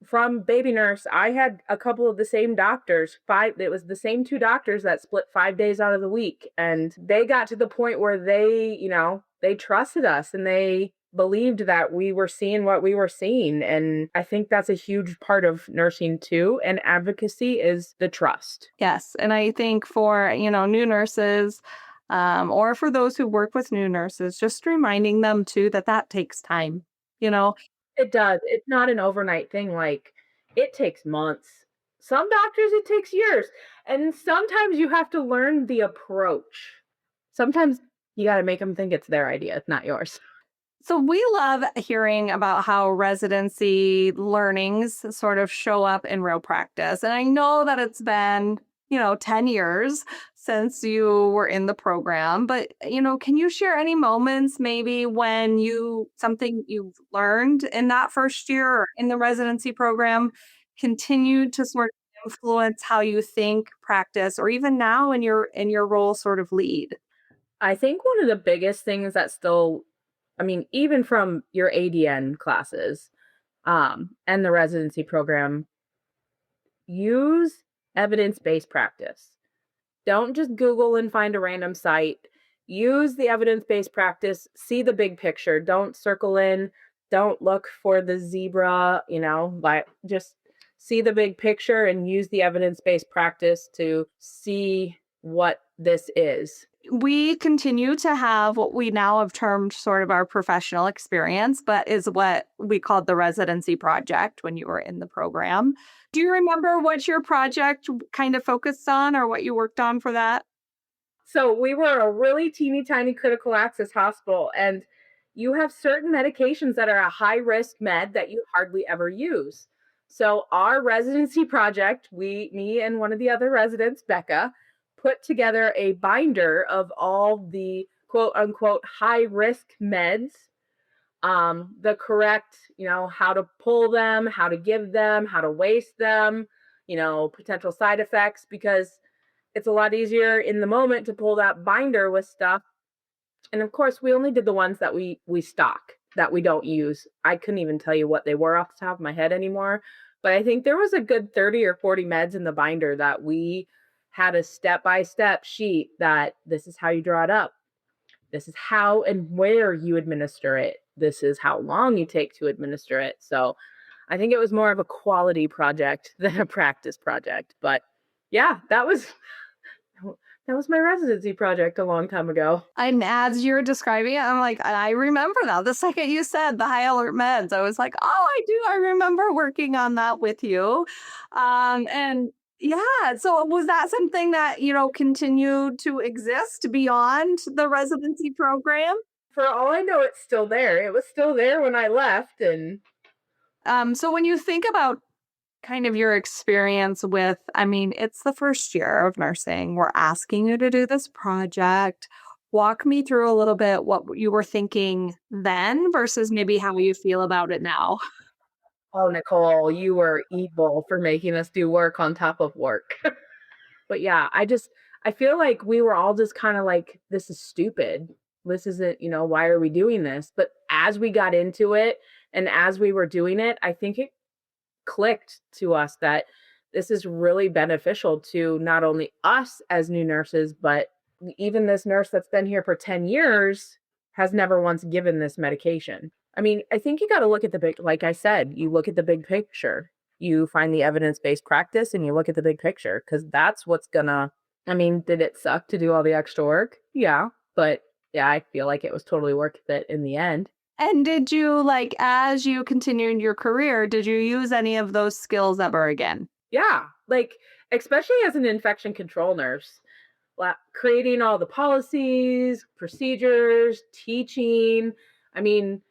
from baby nurse, I had a couple of the same doctors. It was the same two doctors that split 5 days out of the week. And they got to the point where they trusted us and they believed that we were seeing what we were seeing. And I think that's a huge part of nursing too. And advocacy is the trust. Yes. And I think for, new nurses, or for those who work with new nurses, just reminding them too that takes time, It does. It's not an overnight thing. Like it takes months. Some doctors, it takes years. And sometimes you have to learn the approach. Sometimes you got to make them think it's their idea. It's not yours. So we love hearing about how residency learnings sort of show up in real practice. And I know that it's been, 10 years since you were in the program, but, can you share any moments maybe when something you've learned in that first year or in the residency program continued to sort of influence how you think, practice, or even now in your role sort of lead? I think one of the biggest things that still, even from your ADN classes, and the residency program, use evidence-based practice. Don't just Google and find a random site. Use the evidence-based practice. See the big picture. Don't circle in. Don't look for the zebra, like just see the big picture and use the evidence-based practice to see what this is. We continue to have what we now have termed sort of our professional experience, but is what we called the residency project when you were in the program. Do you remember what your project kind of focused on or what you worked on for that? So we were a really teeny tiny critical access hospital, and you have certain medications that are a high risk med that you hardly ever use. So our residency project, me and one of the other residents, Becca, put together a binder of all the quote unquote high risk meds, the correct, how to pull them, how to give them, how to waste them, potential side effects, because it's a lot easier in the moment to pull that binder with stuff. And of course, we only did the ones that we stock, that we don't use. I couldn't even tell you what they were off the top of my head anymore. But I think there was a good 30 or 40 meds in the binder that we had a step-by-step sheet that this is how you draw it up. This is how and where you administer it. This is how long you take to administer it. So, I think it was more of a quality project than a practice project. But yeah, that was my residency project a long time ago. And as you're describing it, I'm like, I remember now. The second you said the high alert meds, I was like, oh, I do. I remember working on that with you. And yeah, so was that something that, continued to exist beyond the residency program? For all I know, it's still there. It was still there when I left. And So when you think about kind of your experience with, I mean, it's the first year of nursing. We're asking you to do this project. Walk me through a little bit what you were thinking then versus maybe how you feel about it now. oh, Nicole, you were evil for making us do work on top of work. But yeah, I feel like we were all just kind of like, this is stupid. This isn't, why are we doing this? But as we got into it and as we were doing it, I think it clicked to us that this is really beneficial to not only us as new nurses, but even this nurse that's been here for 10 years has never once given this medication. I mean, I think you got to look at the big, like I said, you look at the big picture. You find the evidence based practice and you look at the big picture because that's what's gonna. I mean, did it suck to do all the extra work? Yeah. But yeah, I feel like it was totally worth it in the end. And did you, like, as you continued your career, did you use any of those skills ever again? Yeah. Like, especially as an infection control nurse, creating all the policies, procedures, teaching. I mean,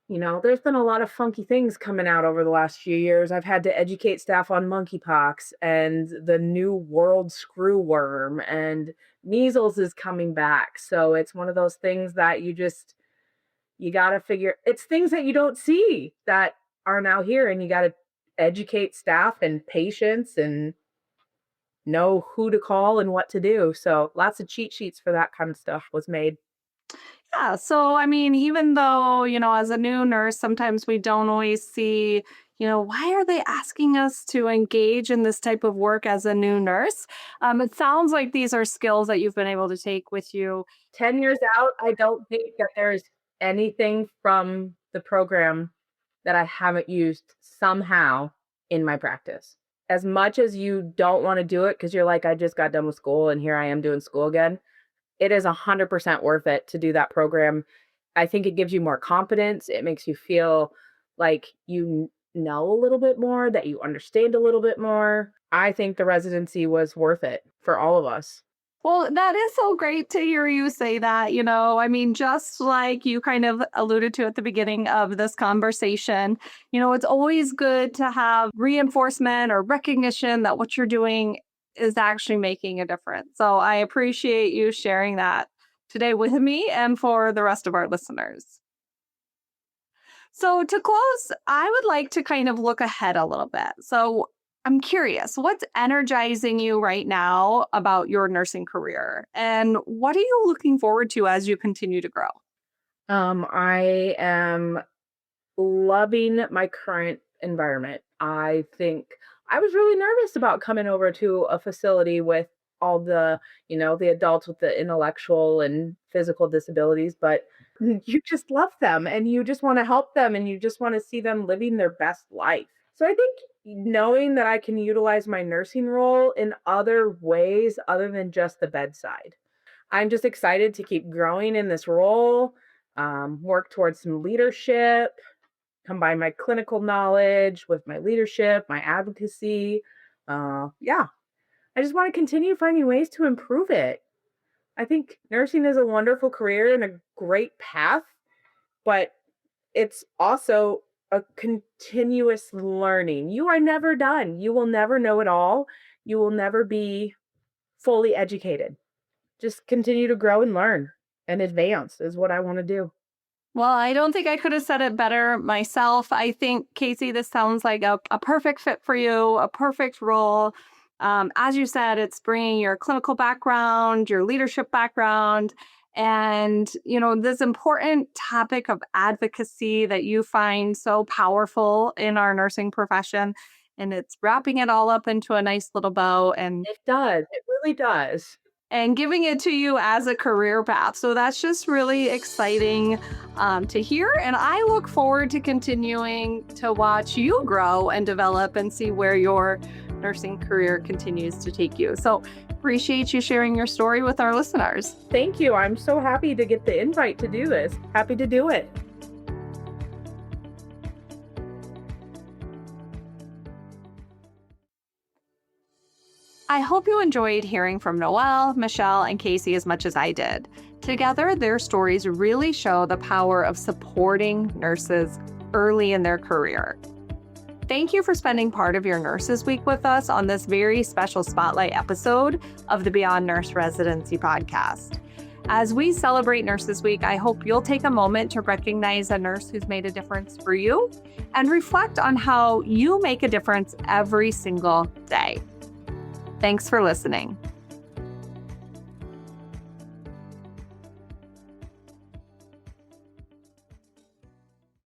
there's been a lot of funky things coming out over the last few years. I've had to educate staff on monkeypox and the new world screwworm, and measles is coming back. So it's one of those things that you got to figure, it's things that you don't see that are now here, and you got to educate staff and patients and know who to call and what to do. So lots of cheat sheets for that kind of stuff was made. Yeah. So, I mean, even though, as a new nurse, sometimes we don't always see, why are they asking us to engage in this type of work as a new nurse? It sounds like these are skills that you've been able to take with you. 10 years out, I don't think that there's anything from the program that I haven't used somehow in my practice. As much as you don't want to do it because you're like, I just got done with school and here I am doing school again, it is 100% worth it to do that program. I think it gives you more confidence. It makes you feel like you know a little bit more, that you understand a little bit more. I think the residency was worth it for all of us. Well, that is so great to hear you say that. I mean, just like you kind of alluded to at the beginning of this conversation, it's always good to have reinforcement or recognition that what you're doing is actually making a difference. So I appreciate you sharing that today with me and for the rest of our listeners. So to close, I would like to kind of look ahead a little bit. So I'm curious, what's energizing you right now about your nursing career? And what are you looking forward to as you continue to grow? I am loving my current environment. I think I was really nervous about coming over to a facility with all the adults with the intellectual and physical disabilities, but you just love them and you just want to help them and you just want to see them living their best life. So I think knowing that I can utilize my nursing role in other ways other than just the bedside. I'm just excited to keep growing in this role, work towards some leadership, combine my clinical knowledge with my leadership, my advocacy. Yeah, I just want to continue finding ways to improve it. I think nursing is a wonderful career and a great path, but it's also a continuous learning. You are never done. You will never know it all. You will never be fully educated. Just continue to grow and learn and advance is what I want to do. Well, I don't think I could have said it better myself. I think, Casey, this sounds like a perfect fit for you, a perfect role. As you said, it's bringing your clinical background, your leadership background, and, this important topic of advocacy that you find so powerful in our nursing profession. And it's wrapping it all up into a nice little bow. And It does. It really does. and giving it to you as a career path. So that's just really exciting to hear. And I look forward to continuing to watch you grow and develop and see where your nursing career continues to take you. So appreciate you sharing your story with our listeners. Thank you. I'm so happy to get the invite to do this. Happy to do it. I hope you enjoyed hearing from Noelle, Michelle, and Casey as much as I did. Together, their stories really show the power of supporting nurses early in their career. Thank you for spending part of your Nurses Week with us on this very special spotlight episode of the Beyond Nurse Residency podcast. As we celebrate Nurses Week, I hope you'll take a moment to recognize a nurse who's made a difference for you and reflect on how you make a difference every single day. Thanks for listening.